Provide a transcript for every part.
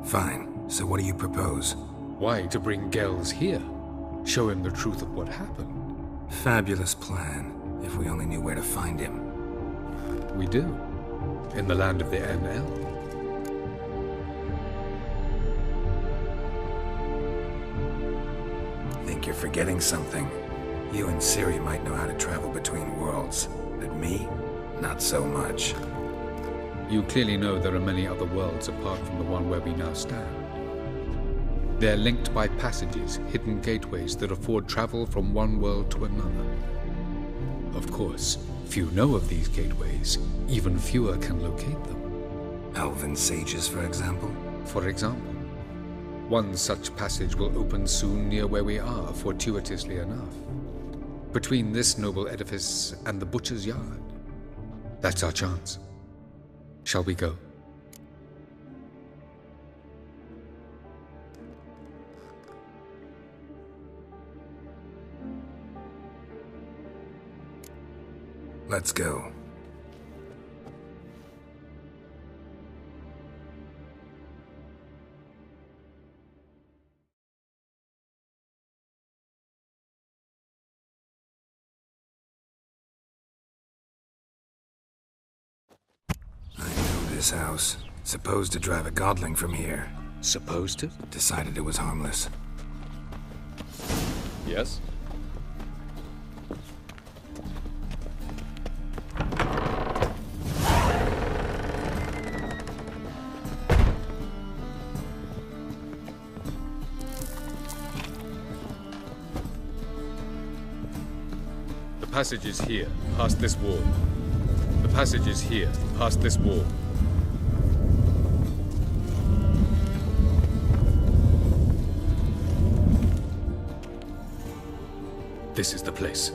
Fine. So what do you propose? Why, to bring Gels here. Show him the truth of what happened. Fabulous plan, if we only knew where to find him. We do. In the land of the NL. Think you're forgetting something? You and Ciri might know how to travel between worlds, but me? Not so much. You clearly know there are many other worlds apart from the one where we now stand. They're linked by passages, hidden gateways that afford travel from one world to another. Of course, few know of these gateways. Even fewer can locate them. Elven sages, for example? For example. One such passage will open soon near where we are, fortuitously enough. Between this noble edifice and the butcher's yard. That's our chance. Shall we go? Let's go. I know this house. Supposed to drive a godling from here. Supposed to? Decided it was harmless. Yes? The passage is here, past this wall. The passage is here, past this wall. This is the place.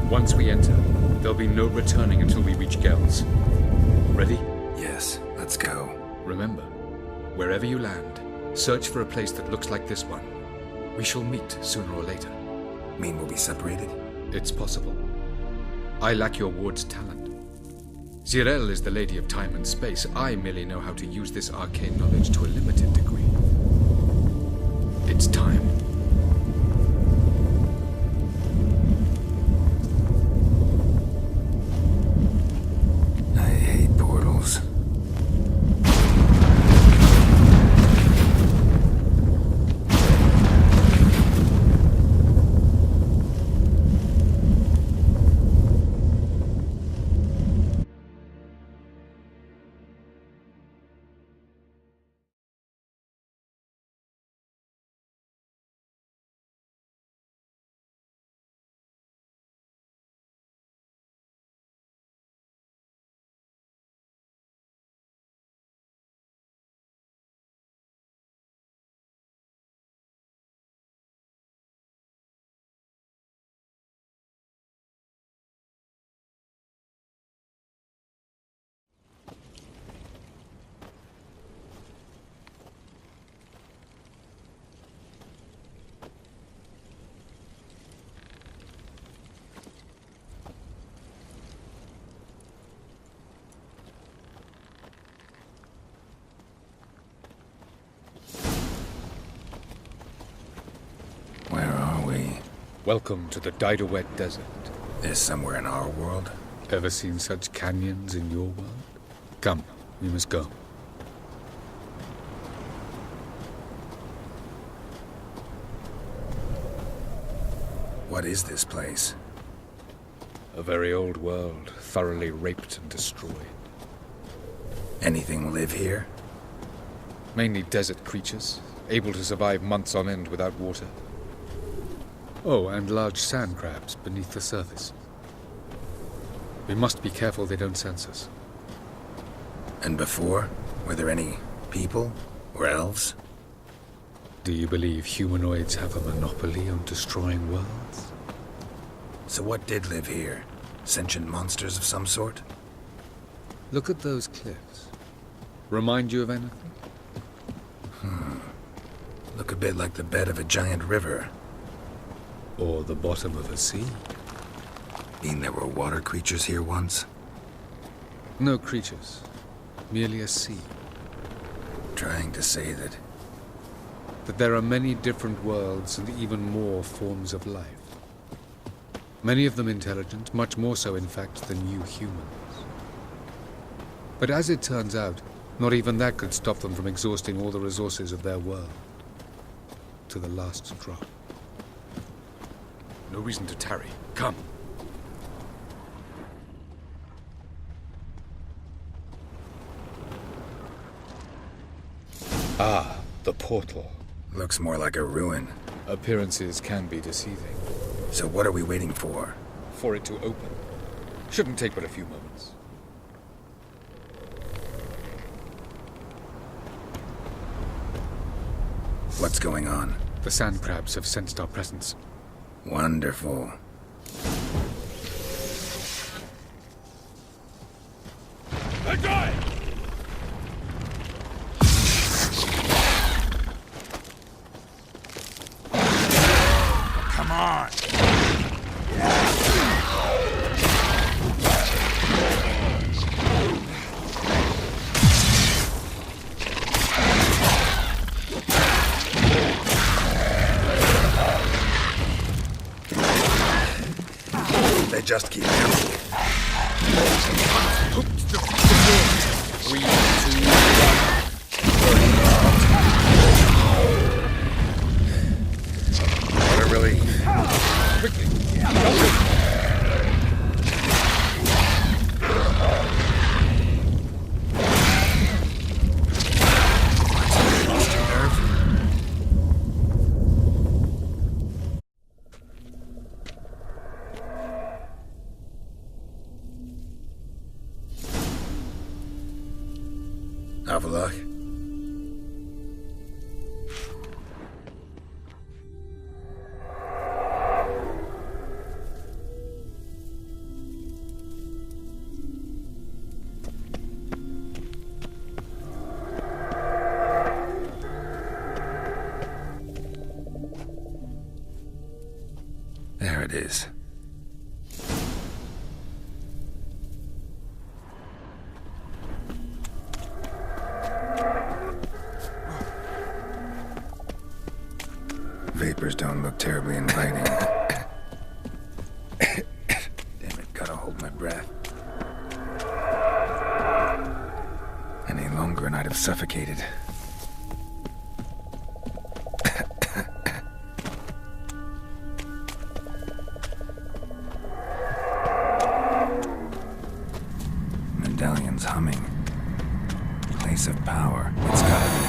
Once we enter, there'll be no returning until we reach Gels. Ready? Yes, let's go. Remember, wherever you land, search for a place that looks like this one. We shall meet sooner or later. Mean we'll be separated? It's possible. I lack your ward's talent. Zirel is the lady of time and space. I merely know how to use this arcane knowledge to a limited degree. It's time. I hate portals. Welcome to the Didowet Desert. This somewhere in our world? Ever seen such canyons in your world? Come, we must go. What is this place? A very old world, thoroughly raped and destroyed. Anything live here? Mainly desert creatures, able to survive months on end without water. Oh, and large sand crabs beneath the surface. We must be careful they don't sense us. And before? Were there any people? Or elves? Do you believe humanoids have a monopoly on destroying worlds? So what did live here? Sentient monsters of some sort? Look at those cliffs. Remind you of anything? Look a bit like the bed of a giant river. Or the bottom of a sea? Mean there were water creatures here once? No creatures. merely a sea. Trying to say that That there are many different worlds and even more forms of life. Many of them intelligent, much more so in fact than you humans. But as it turns out, not even that could stop them from exhausting all the resources of their world. To the last drop. No reason to tarry. Come. Ah, the portal. looks more like a ruin. Appearances can be deceiving. So what are we waiting for? For it to open. Shouldn't take but a few moments. What's going on? The sand crabs have sensed our presence. Wonderful. Let go! Come on! They just keep coming. Three, two, one. What a relief. Quickly. Avalok? There it is. Vapors don't look terribly inviting. Damn it, gotta hold my breath. Any longer and I'd have suffocated. Medallion's humming. Place of power. It's gotta be.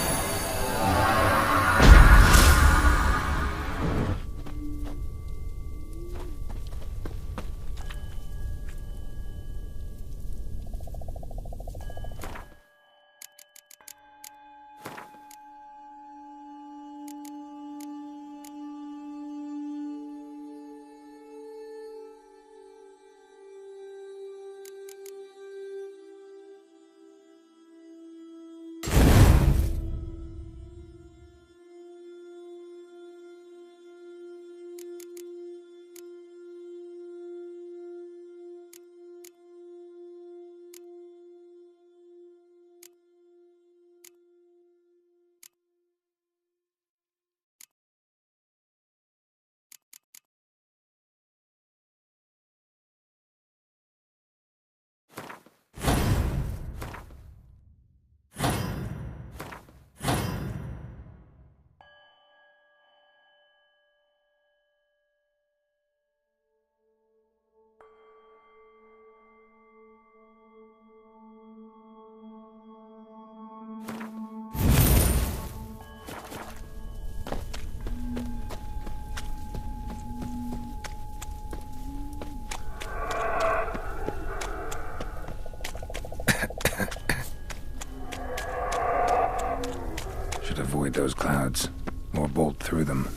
Should avoid those clouds, or bolt through them.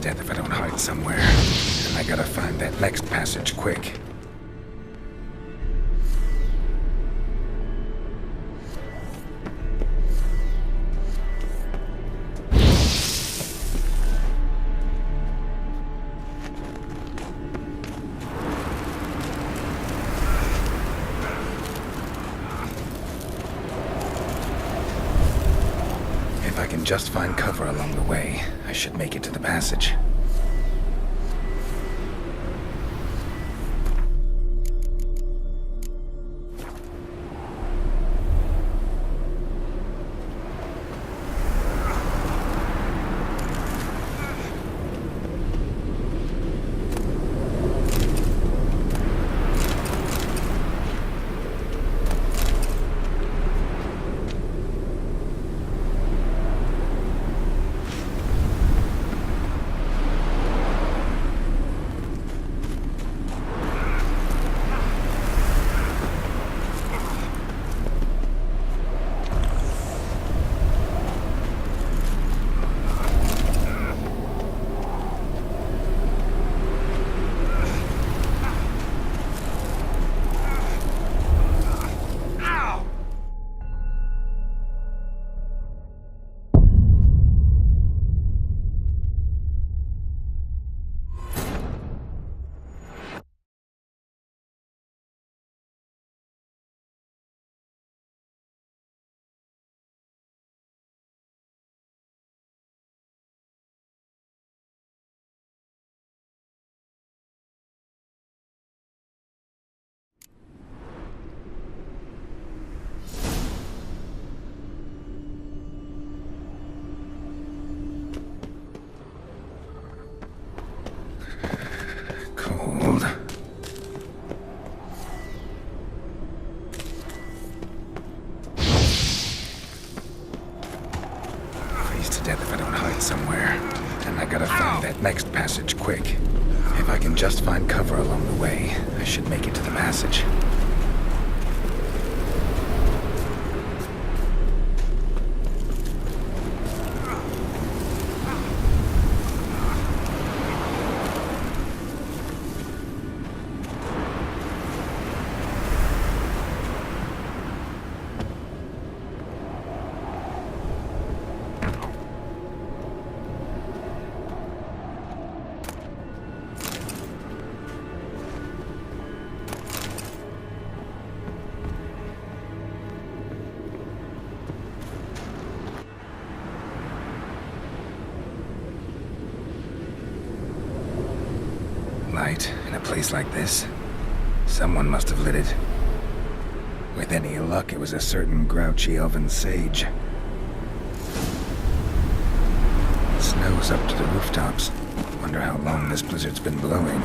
death if I don't hide somewhere. And I gotta find that next passage quick. If I can just find cover along the way, I should make it to the passage. Cold. Freeze to death if I don't hide somewhere. And I gotta find that next passage quick. If I can just find cover along the way, I should make it to the passage. Light in a place like this. Someone must have lit it. With any luck, it was a certain grouchy elven sage. Snow's up to the rooftops. Wonder how long this blizzard's been blowing.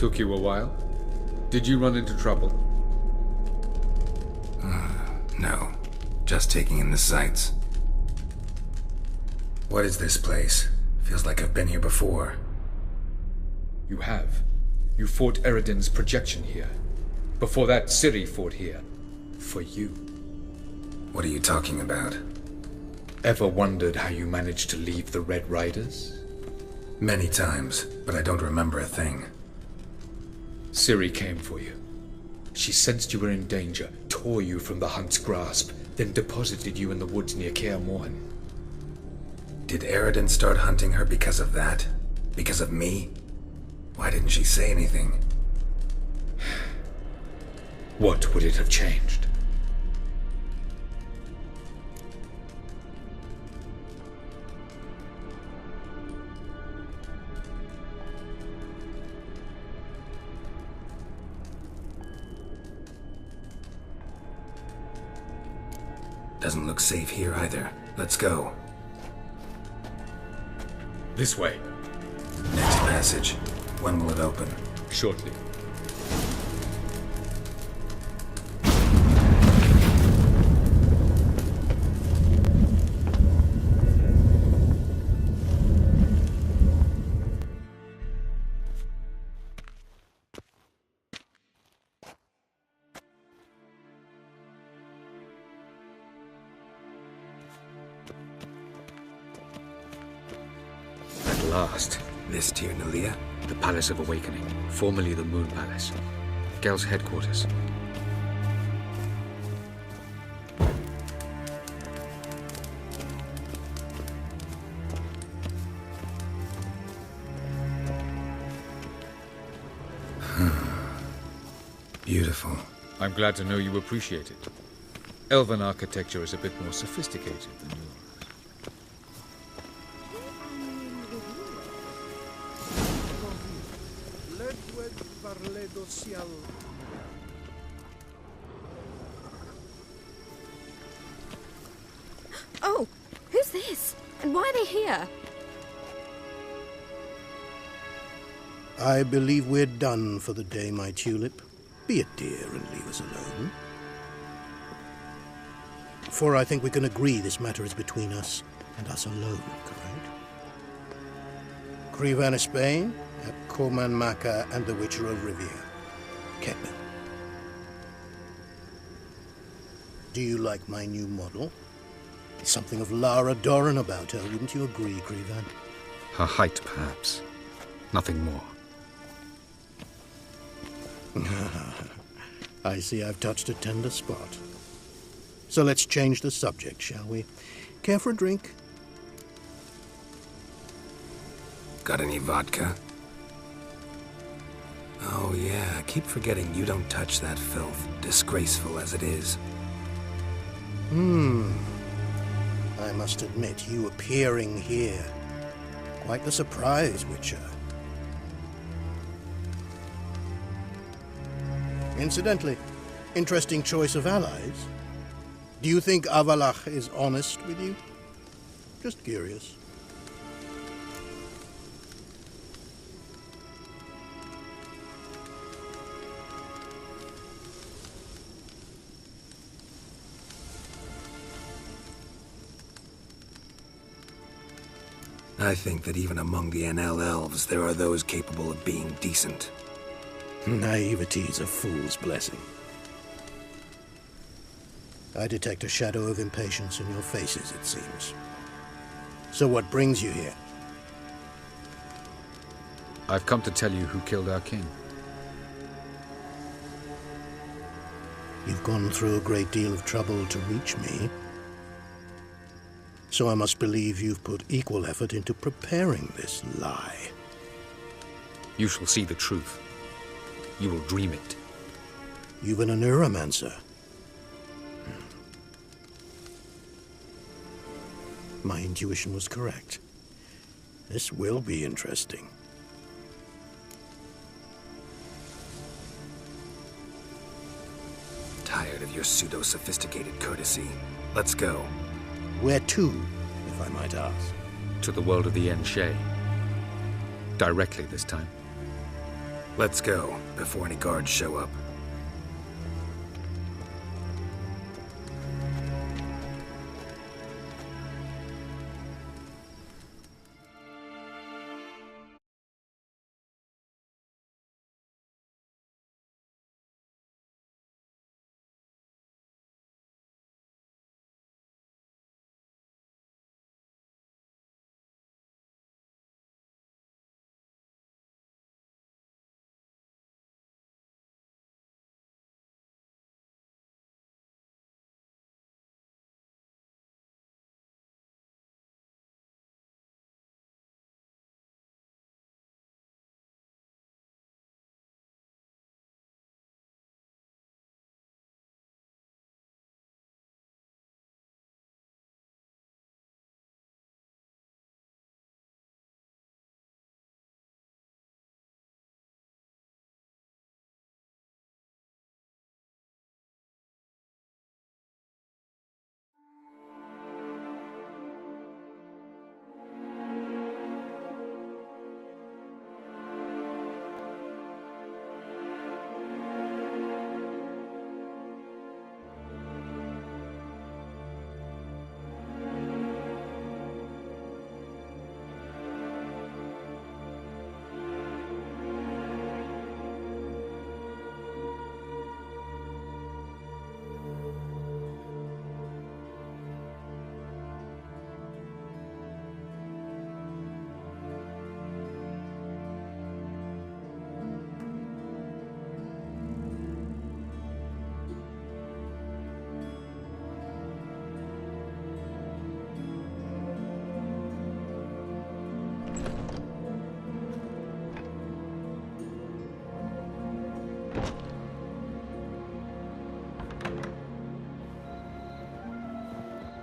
Took you a while? Did you run into trouble? No. Just taking in the sights. What is this place? Feels like I've been here before. You have. You fought Eridan's projection here. Before that, Ciri fought here. For you. What are you talking about? Ever wondered how you managed to leave the Red Riders? Many times, but I don't remember a thing. Ciri came for you. She sensed you were in danger, tore you from the Hunt's grasp, then deposited you in the woods near Kaer Morhen. Did Eridan start hunting her because of that? Because of me? Why didn't she say anything? What would it have changed? Doesn't look safe here either. Let's go. This way. Next passage. When will it open? Shortly. At last. This Tyr Nalia? The Palace of Awakening, formerly the Moon Palace. Gel's headquarters. Beautiful. I'm glad to know you appreciate it. Elven architecture is a bit more sophisticated than yours. Oh, who's this? And why are they here? I believe we're done for the day, my tulip. Be a dear and leave us alone. For I think we can agree this matter is between us and us alone, correct? Krivan Spain, at Corman Maka and the Witcher of Rivia. Ketman. Do you like my new model? Something of Lara Doran about her, wouldn't you agree, Krivan? Her height, perhaps. Nothing more. I see I've touched a tender spot. So let's change the subject, shall we? Care for a drink? Got any vodka? Oh yeah, I keep forgetting you don't touch that filth, disgraceful as it is. I must admit, you appearing here. Quite the surprise, Witcher. Incidentally, interesting choice of allies. Do you think Avalach is honest with you? Just curious. I think that even among the NL elves, there are those capable of being decent. Naivety is a fool's blessing. I detect a shadow of impatience in your faces, it seems. So what brings you here? I've come to tell you who killed our king. You've gone through a great deal of trouble to reach me. So I must believe you've put equal effort into preparing this lie. You shall see the truth. You will dream it. You've been a neuromancer. My intuition was correct. This will be interesting. Tired of your pseudo-sophisticated courtesy. Let's go. Where to, if I might ask? To the world of the Enshe. Directly this time. Let's go, before any guards show up.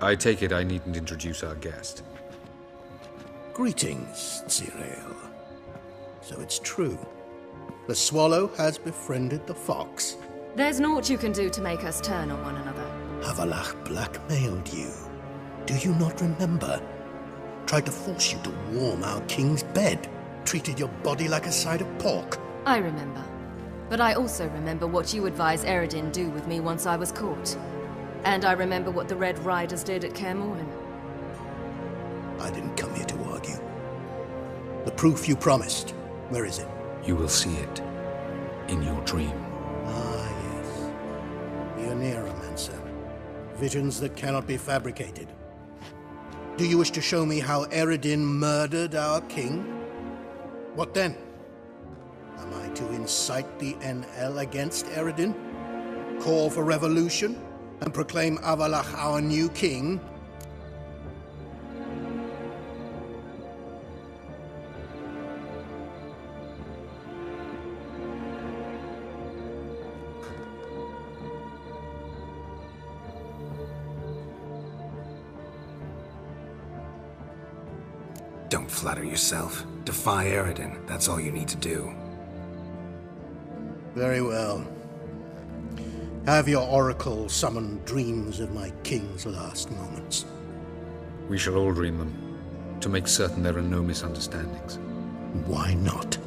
I take it I needn't introduce our guest. Greetings, Cyril. So it's true. The swallow has befriended the fox. There's naught you can do to make us turn on one another. Havalach blackmailed you. Do you not remember? Tried to force you to warm our king's bed. Treated your body like a side of pork. I remember. But I also remember what you advised Eredin do with me once I was caught. And I remember what the Red Riders did at Kaer Morhen. I didn't come here to argue. The proof you promised, where is it? You will see it in your dream. Ah, yes. The Oneromancer. Visions that cannot be fabricated. Do you wish to show me how Eredin murdered our king? What then? Am I to incite the NL against Eredin? Call for revolution? And proclaim Avalach our new king? Don't flatter yourself. Defy Eredin. That's all you need to do. Very well. Have your oracle summon dreams of my king's last moments. We shall all dream them, to make certain there are no misunderstandings. Why not?